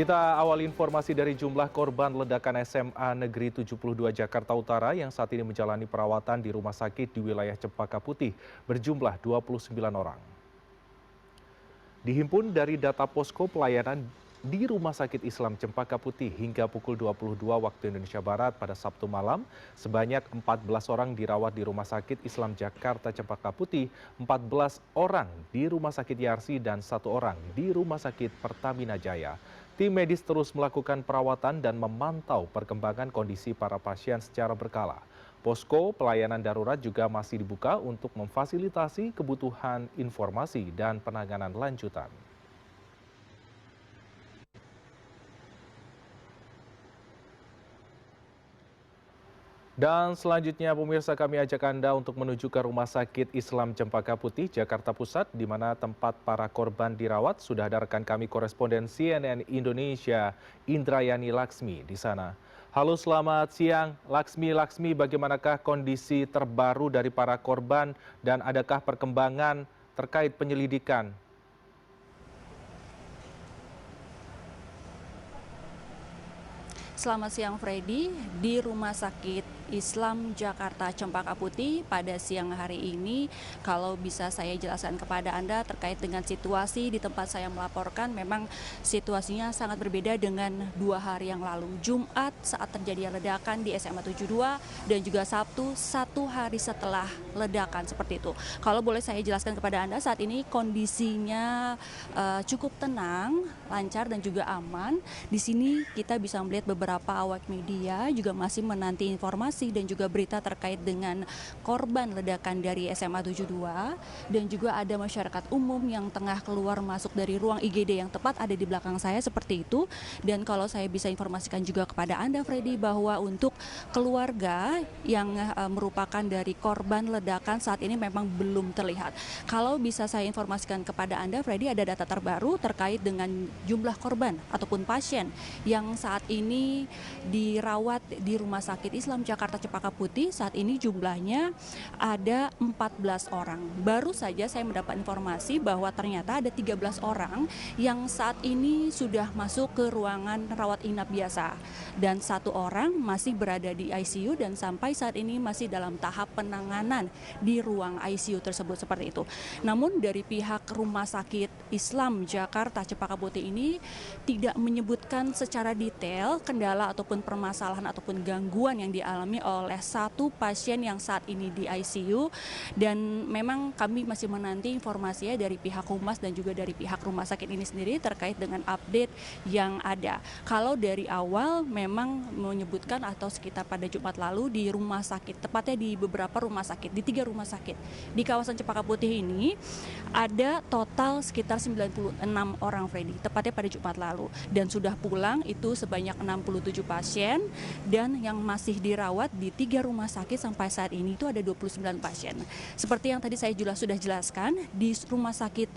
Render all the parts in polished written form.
Kita awal informasi dari jumlah korban ledakan SMA Negeri 72 Jakarta Utara yang saat ini menjalani perawatan di rumah sakit di wilayah Cempaka Putih berjumlah 29 orang. Dihimpun dari data posko pelayanan di Rumah Sakit Islam Cempaka Putih hingga pukul 22 waktu Indonesia Barat pada Sabtu malam, sebanyak 14 orang dirawat di Rumah Sakit Islam Jakarta Cempaka Putih, 14 orang di Rumah Sakit Yarsi, dan 1 orang di Rumah Sakit Pertamina Jaya. Tim medis terus melakukan perawatan dan memantau perkembangan kondisi para pasien secara berkala. Posko pelayanan darurat juga masih dibuka untuk memfasilitasi kebutuhan informasi dan penanganan lanjutan. Dan selanjutnya pemirsa, kami ajak Anda untuk menuju ke Rumah Sakit Islam Cempaka Putih, Jakarta Pusat, di mana tempat para korban dirawat. Sudah ada rekan kami koresponden CNN Indonesia, Indrayani Laksmi di sana. Halo, selamat siang Laksmi. Laksmi, bagaimanakah kondisi terbaru dari para korban dan adakah perkembangan terkait penyelidikan? Selamat siang Freddy, di Rumah Sakit Islam Jakarta Cempaka Putih pada siang hari ini, kalau bisa saya jelaskan kepada Anda terkait dengan situasi di tempat saya melaporkan, memang situasinya sangat berbeda dengan 2 hari yang lalu. Jumat saat terjadi ledakan di SMA 72 dan juga Sabtu 1 hari setelah ledakan seperti itu. Kalau boleh saya jelaskan kepada Anda, saat ini kondisinya cukup tenang, lancar dan juga aman. Di sini kita bisa melihat beberapa awak media juga masih menanti informasi dan juga berita terkait dengan korban ledakan dari SMA 72, dan juga ada masyarakat umum yang tengah keluar masuk dari ruang IGD yang tepat ada di belakang saya seperti itu. Dan kalau saya bisa informasikan juga kepada Anda Freddy, bahwa untuk keluarga yang merupakan dari korban ledakan saat ini memang belum terlihat. Kalau bisa saya informasikan kepada Anda Freddy, ada data terbaru terkait dengan jumlah korban ataupun pasien yang saat ini dirawat di Rumah Sakit Islam Jakarta Cempaka Putih. Saat ini jumlahnya ada 14 orang. Baru saja saya mendapat informasi bahwa ternyata ada 13 orang yang saat ini sudah masuk ke ruangan rawat inap biasa, dan 1 orang masih berada di ICU dan sampai saat ini masih dalam tahap penanganan di ruang ICU tersebut seperti itu. Namun dari pihak Rumah Sakit Islam Jakarta Cempaka Putih ini tidak menyebutkan secara detail kendala ataupun permasalahan ataupun gangguan yang dialami oleh 1 pasien yang saat ini di ICU, dan memang kami masih menanti informasinya dari pihak Humas dan juga dari pihak rumah sakit ini sendiri terkait dengan update yang ada. Kalau dari awal memang menyebutkan atau sekitar pada Jumat lalu di rumah sakit, tepatnya di beberapa rumah sakit, di 3 rumah sakit di kawasan Cempaka Putih ini ada total sekitar 96 orang Freddy, tepatnya pada Jumat lalu, dan sudah pulang itu sebanyak 67 pasien, dan yang masih dirawat di 3 rumah sakit sampai saat ini itu ada 29 pasien. Seperti yang tadi saya sudah jelaskan, di Rumah Sakit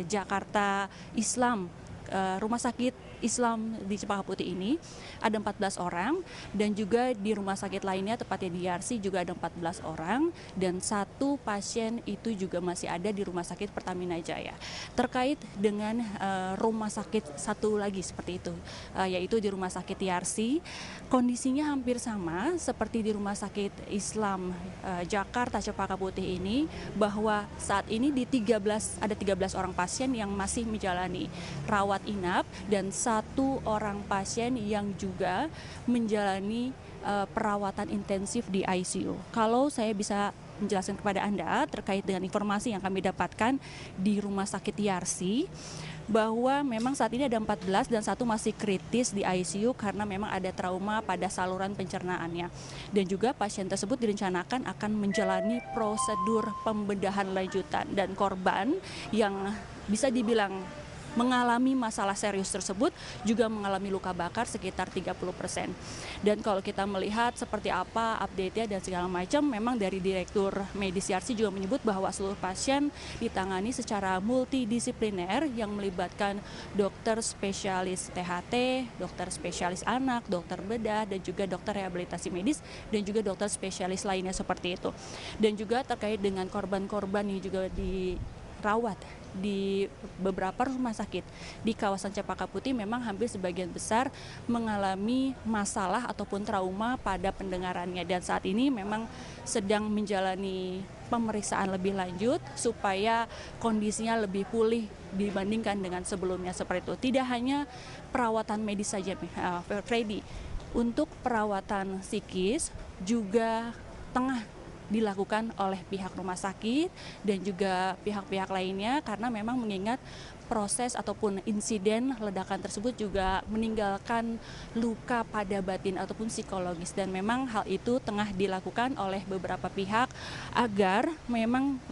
Jakarta Islam, Rumah Sakit Islam di Cempaka Putih ini ada 14 orang, dan juga di rumah sakit lainnya tepatnya di Yarsi juga ada 14 orang, dan 1 pasien itu juga masih ada di Rumah Sakit Pertamina Jaya. Terkait dengan rumah sakit satu lagi seperti itu, yaitu di Rumah Sakit Yarsi, kondisinya hampir sama seperti di Rumah Sakit Islam Jakarta Cempaka Putih ini, bahwa saat ini ada 13 orang pasien yang masih menjalani rawat inap dan 1 orang pasien yang juga menjalani perawatan intensif di ICU. Kalau saya bisa menjelaskan kepada Anda terkait dengan informasi yang kami dapatkan di Rumah Sakit Yarsi, bahwa memang saat ini ada 14 dan 1 masih kritis di ICU karena memang ada trauma pada saluran pencernaannya, dan juga pasien tersebut direncanakan akan menjalani prosedur pembedahan lanjutan, dan korban yang bisa dibilang mengalami masalah serius tersebut juga mengalami luka bakar sekitar 30%. Dan kalau kita melihat seperti apa update-nya dan segala macam, memang dari Direktur Medis Yarsi juga menyebut bahwa seluruh pasien ditangani secara multidisipliner yang melibatkan dokter spesialis THT, dokter spesialis anak, dokter bedah, dan juga dokter rehabilitasi medis, dan juga dokter spesialis lainnya seperti itu. Dan juga terkait dengan korban-korban yang juga dirawat di beberapa rumah sakit di kawasan Cempaka Putih memang hampir sebagian besar mengalami masalah ataupun trauma pada pendengarannya, dan saat ini memang sedang menjalani pemeriksaan lebih lanjut supaya kondisinya lebih pulih dibandingkan dengan sebelumnya seperti itu. Tidak hanya perawatan medis saja, Freddy. Untuk perawatan psikis juga tengah dilakukan oleh pihak rumah sakit dan juga pihak-pihak lainnya, karena memang mengingat proses ataupun insiden ledakan tersebut juga meninggalkan luka pada batin ataupun psikologis, dan memang hal itu tengah dilakukan oleh beberapa pihak agar memang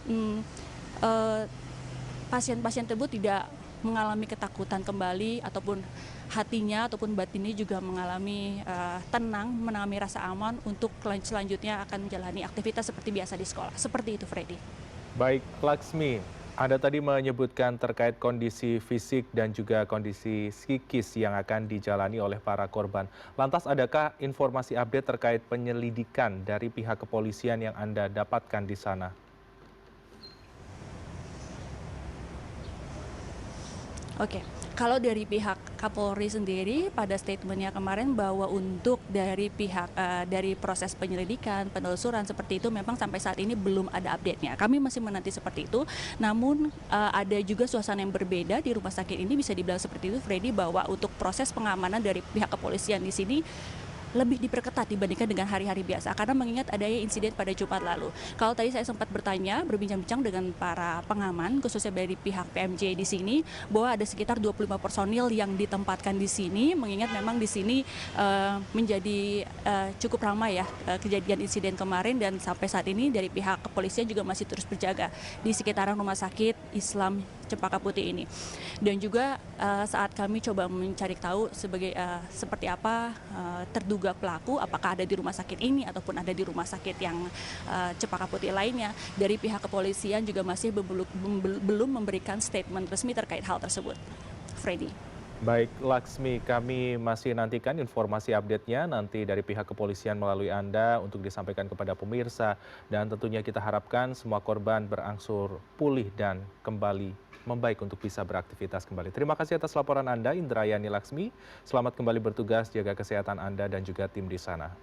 pasien-pasien tersebut tidak mengalami ketakutan kembali ataupun hatinya ataupun batinnya juga mengalami tenang, mengalami rasa aman untuk selanjutnya akan menjalani aktivitas seperti biasa di sekolah. Seperti itu, Freddy. Baik, Laksmi, Anda tadi menyebutkan terkait kondisi fisik dan juga kondisi psikis yang akan dijalani oleh para korban. Lantas adakah informasi update terkait penyelidikan dari pihak kepolisian yang Anda dapatkan di sana? Oke, kalau dari pihak Kapolri sendiri pada statementnya kemarin bahwa untuk dari pihak dari proses penyelidikan, penelusuran seperti itu memang sampai saat ini belum ada update-nya. Kami masih menanti seperti itu, namun ada juga suasana yang berbeda di rumah sakit ini, bisa dibilang seperti itu, Freddy, bahwa untuk proses pengamanan dari pihak kepolisian di sini lebih diperketat dibandingkan dengan hari-hari biasa, karena mengingat adanya insiden pada Jumat lalu. Kalau tadi saya sempat berbincang-bincang dengan para pengaman, khususnya dari pihak PMJ di sini, bahwa ada sekitar 25 personil yang ditempatkan di sini, mengingat memang di sini menjadi cukup ramai ya kejadian insiden kemarin, dan sampai saat ini dari pihak kepolisian juga masih terus berjaga di sekitaran Rumah Sakit Islam Cempaka Putih ini. Dan juga saat kami coba mencari tahu seperti apa terduga pelaku, apakah ada di rumah sakit ini ataupun ada di rumah sakit yang Cempaka Putih lainnya, dari pihak kepolisian juga masih belum memberikan statement resmi terkait hal tersebut. Freddy. Baik, Laksmi, kami masih nantikan informasi update-nya nanti dari pihak kepolisian melalui Anda untuk disampaikan kepada pemirsa, dan tentunya kita harapkan semua korban berangsur pulih dan kembali membaik untuk bisa beraktivitas kembali. Terima kasih atas laporan Anda, Indrayani Laksmi. Selamat kembali bertugas, jaga kesehatan Anda dan juga tim di sana.